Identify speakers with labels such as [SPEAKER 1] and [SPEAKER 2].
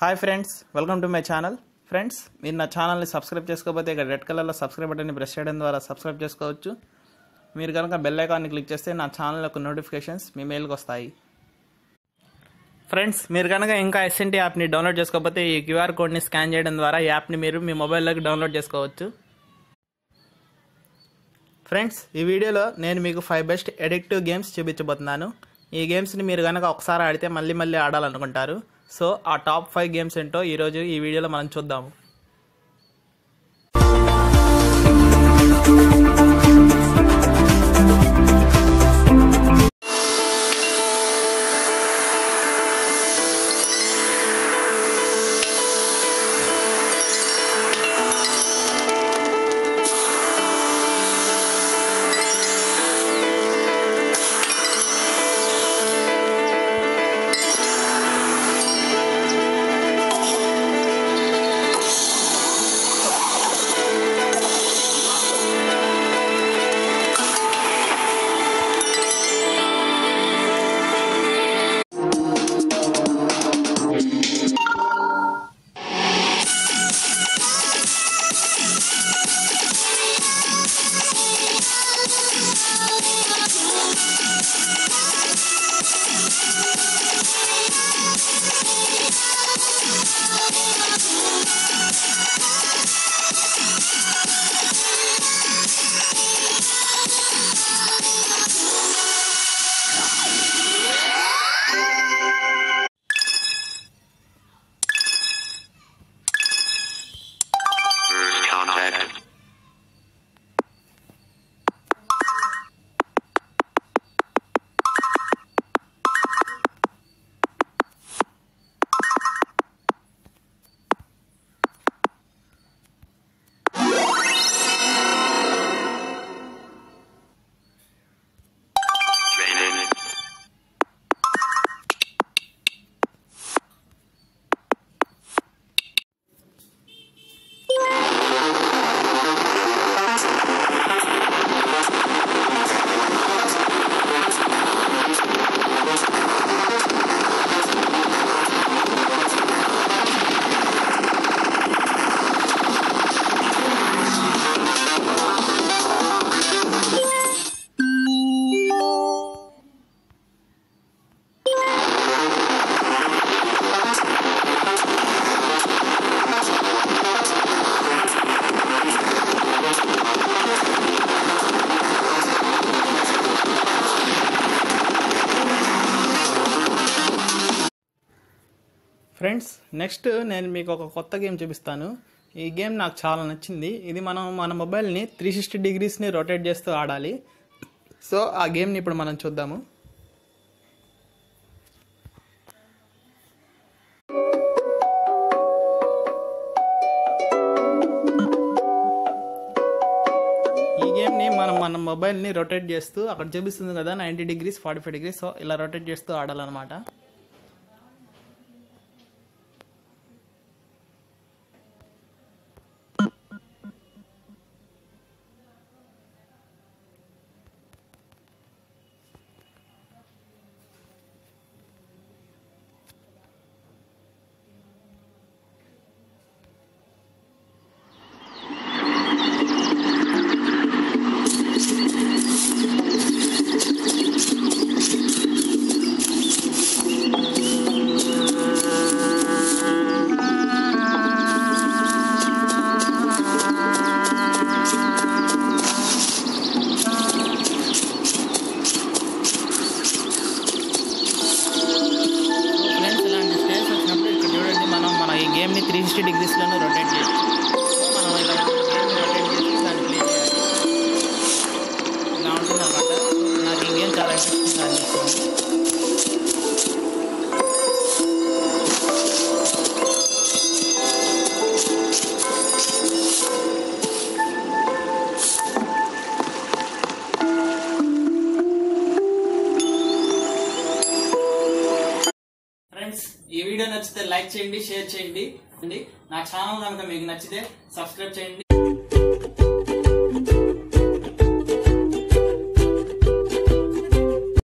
[SPEAKER 1] Hi friends, welcome to my channel. Friends, మీరు నా ఛానల్ని సబ్స్క్రైబ్ చేసుకోకపోతే ఇక్కడ రెడ్ కలర్లో సబ్స్క్రైబ్ బటన్ని ప్రెస్ చేయడం ద్వారా సబ్స్క్రైబ్ చేసుకోవచ్చు. మీరు కనుక బెల్ ఐకాన్ని క్లిక్ చేస్తే నా ఛానల్ యొక్క నోటిఫికేషన్స్ మీ మెయిల్కి వస్తాయి. ఫ్రెండ్స్, మీరు కనుక ఇంకా ఎస్ఎన్టీ యాప్ని డౌన్లోడ్ చేసుకోకపోతే ఈ క్యూఆర్ కోడ్ని స్కాన్ చేయడం ద్వారా ఈ యాప్ని మీరు మీ మొబైల్లోకి డౌన్లోడ్ చేసుకోవచ్చు. ఫ్రెండ్స్, ఈ వీడియోలో నేను మీకు 5 బెస్ట్ ఎడిక్టివ్ గేమ్స్ చూపించబోతున్నాను. ఈ గేమ్స్ని మీరు కనుక ఒకసారి ఆడితే మళ్ళీ మళ్ళీ ఆడాలనుకుంటారు. సో ఆ టాప్ 5 గేమ్స్ ఏంటో ఈరోజు ఈ వీడియోలో మనం చూద్దాము. ఫ్రెండ్స్, నెక్స్ట్ నేను మీకు ఒక కొత్త గేమ్ చూపిస్తాను. ఈ గేమ్ నాకు చాలా నచ్చింది. ఇది మన మొబైల్ని 360 డిగ్రీస్ని రొటేట్ చేస్తూ ఆడాలి. సో ఆ గేమ్ని ఇప్పుడు మనం చూద్దాము. ఈ గేమ్ని మన మొబైల్ని రొటేట్ చేస్తూ అక్కడ చూపిస్తుంది కదా 90 డిగ్రీస్ 45 డిగ్రీస్. సో ఇలా రొటేట్ చేస్తూ ఆడాలన్నమాట. ఈ గేమ్ని 360 డిగ్రీస్లోనే రొటేట్ చేయొచ్చు. మనం ఇలా గేమ్ని రొటేట్ చేసి దాన్ని ప్లే చేయాలి. ఇలా ఉంటుంది అన్నమాట. నాకు ఈ గేమ్ చాలా ఇంట్రెస్టింగ్గా అనిపిస్తుంది. ఈ వీడియో నచ్చితే లైక్ చేయండి, షేర్ చేయండి. నా ఛానల్ కనుక మీకు నచ్చితే సబ్స్క్రైబ్ చేయండి.